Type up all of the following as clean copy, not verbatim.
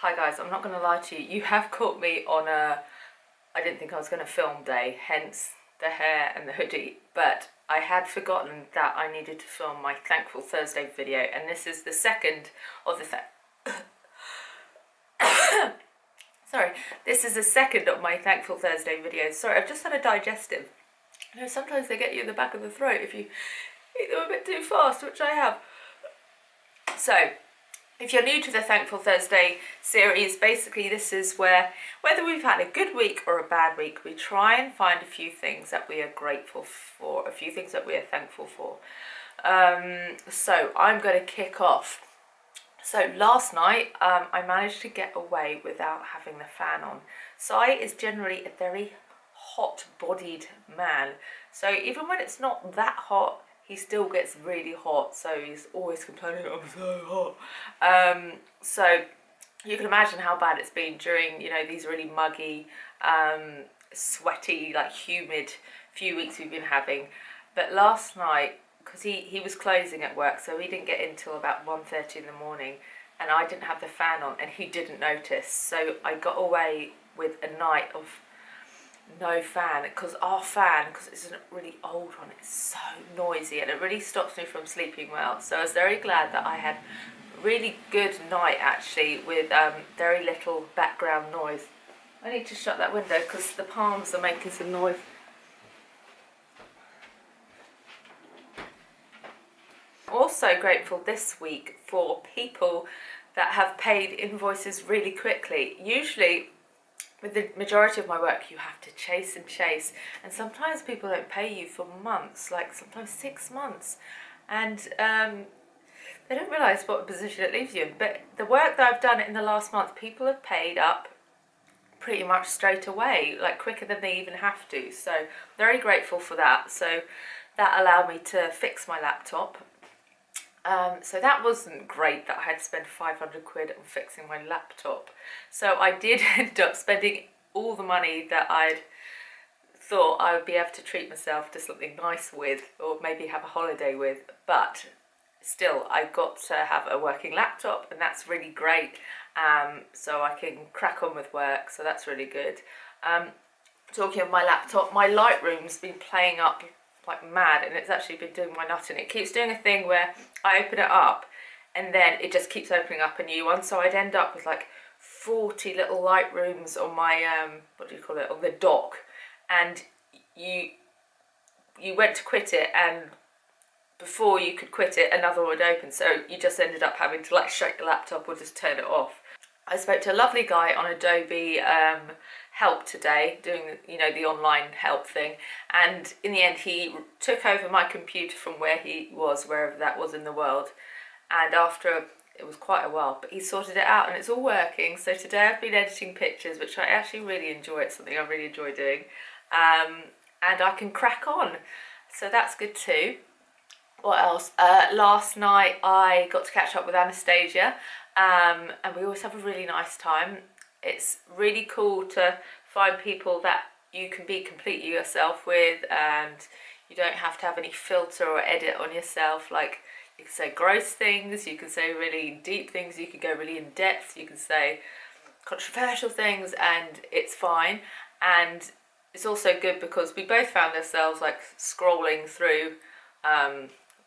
Hi guys, I'm not going to lie to you. You have caught me on I didn't think I was going to film day, hence the hair and the hoodie, but I had forgotten that I needed to film my Thankful Thursday video, and this is the second of the sorry, this is the second of my Thankful Thursday videos. Sorry, I've just had a digestive. You know, sometimes they get you in the back of the throat if you eat them a bit too fast, which I have. So, if you're new to the Thankful Thursday series, basically this is where, whether we've had a good week or a bad week, we try and find a few things that we are grateful for, a few things that we are thankful for. So I'm going to kick off. So last night I managed to get away without having the fan on. Sai is generally a very hot-bodied man, so even when it's not that hot, he still gets really hot, so he's always complaining, I'm so hot. So you can imagine how bad it's been during, you know, these really muggy, sweaty, like humid few weeks we've been having. But last night, because he was closing at work, so he didn't get in till about 1:30 in the morning, and I didn't have the fan on, and he didn't notice. So I got away with a night of no fan, because our fan, because it's a really old one, it's so noisy and it really stops me from sleeping well. So I was very glad that I had a really good night actually, with very little background noise. I need to shut that window because the palms are making some noise. Also grateful this week for people that have paid invoices really quickly. Usually with the majority of my work, you have to chase and chase, and sometimes people don't pay you for months, like sometimes 6 months, and they don't realise what position it leaves you in. But the work that I've done in the last month, people have paid up pretty much straight away, like quicker than they even have to, so very grateful for that. So that allowed me to fix my laptop. So that wasn't great that I had to spend 500 quid on fixing my laptop. So I did end up spending all the money that I'd thought I would be able to treat myself to something nice with, or maybe have a holiday with, but still I got to have a working laptop, and that's really great. So I can crack on with work, so that's really good. Talking of my laptop, my Lightroom's been playing up like mad, and it's actually been doing my nut, and it keeps doing a thing where I open it up and then it just keeps opening up a new one, so I'd end up with like 40 little Lightrooms on my what do you call it, on the dock, and you went to quit it, and before you could quit it another one would open, so you just ended up having to like shut your laptop or just turn it off. I spoke to a lovely guy on Adobe help today, doing, you know, the online help thing, and in the end he took over my computer from where he was, wherever that was in the world, and after, it was quite a while, but he sorted it out and it's all working. So today I've been editing pictures, which I actually really enjoy. It's something I really enjoy doing, and I can crack on, so that's good too. What else? Last night I got to catch up with Anastasia, and we always have a really nice time. It's really cool to find people that you can be completely yourself with, and you don't have to have any filter or edit on yourself. Like, you can say gross things, you can say really deep things, you can go really in depth, you can say controversial things, and it's fine. And it's also good because we both found ourselves like scrolling through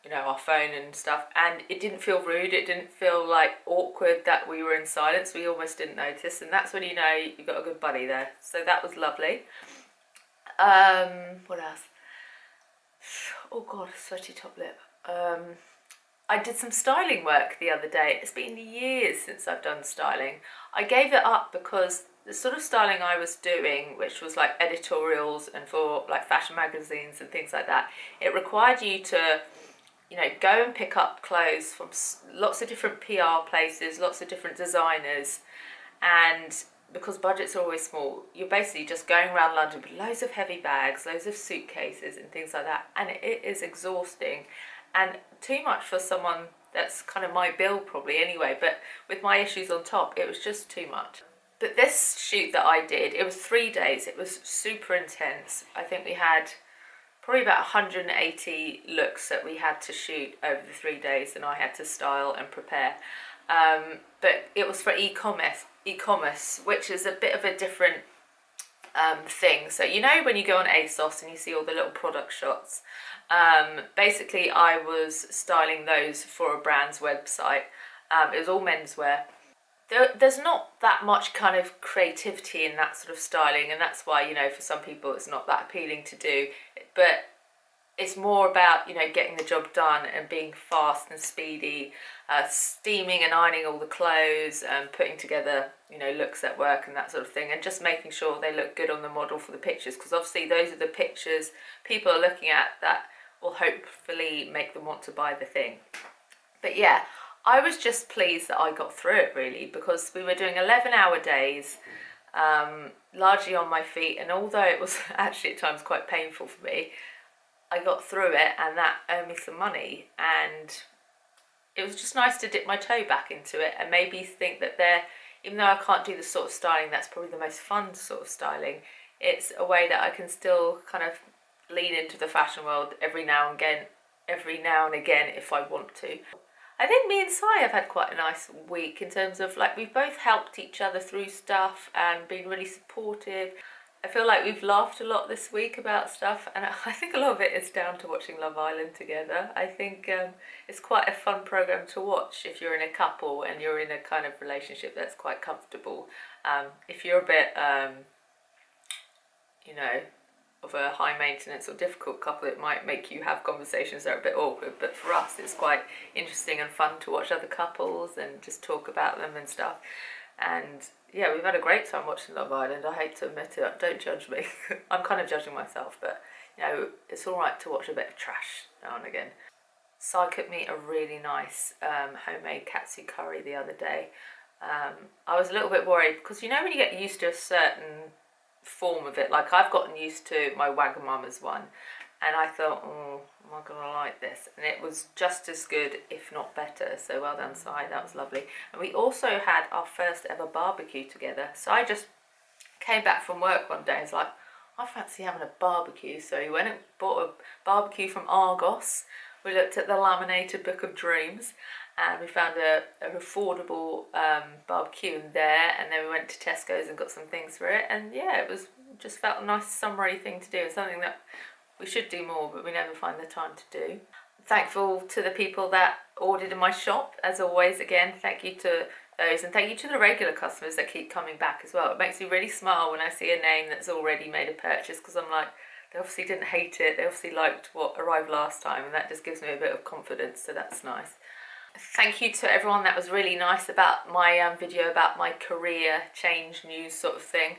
you know, our phone and stuff, and it didn't feel rude, it didn't feel like awkward that we were in silence. We almost didn't notice, and that's when you know you've got a good buddy there. So that was lovely. What else? Oh god, sweaty top lip. I did some styling work the other day. It's been years since I've done styling. I gave it up because the sort of styling I was doing, which was like editorials and for like fashion magazines and things like that, it required you to, you know, go and pick up clothes from lots of different PR places, lots of different designers, and because budgets are always small, you're basically just going around London with loads of heavy bags, loads of suitcases and things like that, and it is exhausting and too much for someone that's kind of my build probably anyway, but with my issues on top, it was just too much. But this shoot that I did, it was 3 days, it was super intense. I think we had probably about 180 looks that we had to shoot over the 3 days, and I had to style and prepare. but it was for e-commerce, which is a bit of a different thing. So you know when you go on ASOS and you see all the little product shots, basically I was styling those for a brand's website. It was all menswear. There's not that much kind of creativity in that sort of styling, and that's why, you know, for some people it's not that appealing to do, but it's more about, you know, getting the job done and being fast and speedy, steaming and ironing all the clothes and putting together, you know, looks at work and that sort of thing, and just making sure they look good on the model for the pictures, because obviously those are the pictures people are looking at that will hopefully make them want to buy the thing. But yeah, I was just pleased that I got through it, really, because we were doing 11-hour days, largely on my feet, and although it was actually at times quite painful for me, I got through it, and that earned me some money, and it was just nice to dip my toe back into it and maybe think that even though I can't do the sort of styling that's probably the most fun sort of styling, it's a way that I can still kind of lean into the fashion world every now and again if I want to. I think me and Si have had quite a nice week in terms of, like, we've both helped each other through stuff and been really supportive. I feel like we've laughed a lot this week about stuff, and I think a lot of it is down to watching Love Island together. I think it's quite a fun programme to watch if you're in a couple and you're in a kind of relationship that's quite comfortable. If you're a bit, you know, of a high maintenance or difficult couple, it might make you have conversations that are a bit awkward, but for us it's quite interesting and fun to watch other couples and just talk about them and stuff. And yeah, we've had a great time watching Love Island. I hate to admit it, don't judge me. I'm kind of judging myself, but you know, it's alright to watch a bit of trash now and again. Si cooked me a really nice homemade katsu curry the other day. I was a little bit worried because, you know, when you get used to a certain form of it, like I've gotten used to my Wagamama's one, and I thought, oh, am I gonna like this? And it was just as good, if not better. So well done, Si, that was lovely. And we also had our first ever barbecue together. So I just came back from work one day and was like, I fancy having a barbecue. So we went and bought a barbecue from Argos. We looked at the laminated Book of Dreams, and we found an affordable barbecue in there, and then we went to Tesco's and got some things for it, and yeah, it was just felt a nice summery thing to do, and something that we should do more, but we never find the time to do. I'm thankful to the people that ordered in my shop, as always. Again, thank you to those, and thank you to the regular customers that keep coming back as well. It makes me really smile when I see a name that's already made a purchase, because I'm like, they obviously didn't hate it, they obviously liked what arrived last time, and that just gives me a bit of confidence, so that's nice. Thank you to everyone that was really nice about my video about my career change news sort of thing.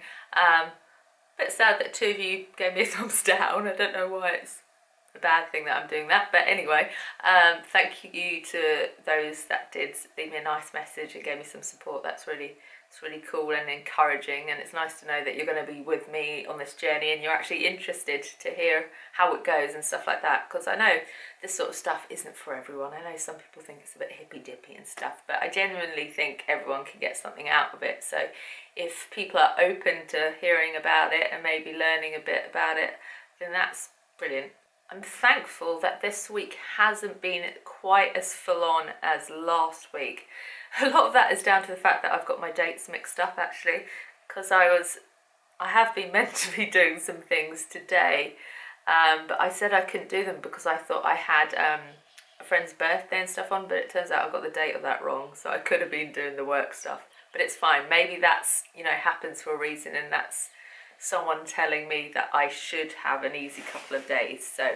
Bit sad that 2 of you gave me a thumbs down. I don't know why it's a bad thing that I'm doing that, but anyway, thank you to those that did leave me a nice message and gave me some support. It's really cool and encouraging, and it's nice to know that you're going to be with me on this journey and you're actually interested to hear how it goes and stuff like that, because I know this sort of stuff isn't for everyone. I know some people think it's a bit hippy-dippy and stuff, but I genuinely think everyone can get something out of it. So if people are open to hearing about it and maybe learning a bit about it, then that's brilliant. I'm thankful that this week hasn't been quite as full on as last week. A lot of that is down to the fact that I've got my dates mixed up, actually, because I have been meant to be doing some things today, but I said I couldn't do them because I thought I had a friend's birthday and stuff on, but it turns out I got the date of that wrong, so I could have been doing the work stuff. But it's fine. Maybe that's, you know, happens for a reason, and that's someone telling me that I should have an easy couple of days, so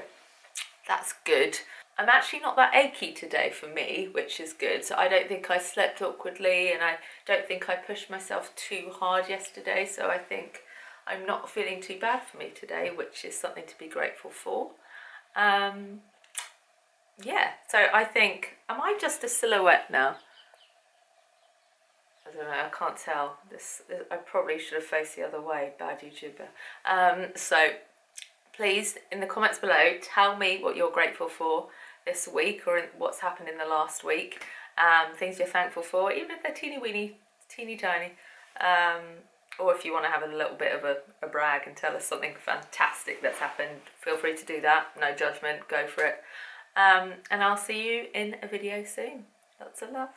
that's good. I'm actually not that achy today for me, which is good. So I don't think I slept awkwardly, and I don't think I pushed myself too hard yesterday. So I think I'm not feeling too bad for me today, which is something to be grateful for. Yeah, so I think, am I just a silhouette now? I don't know, I can't tell. I probably should have faced the other way, bad YouTuber. So please, in the comments below, tell me what you're grateful for this week, or what's happened in the last week, things you're thankful for, even if they're teeny tiny, or if you want to have a little bit of a brag and tell us something fantastic that's happened, feel free to do that. No judgment, go for it. And I'll see you in a video soon. Lots of love.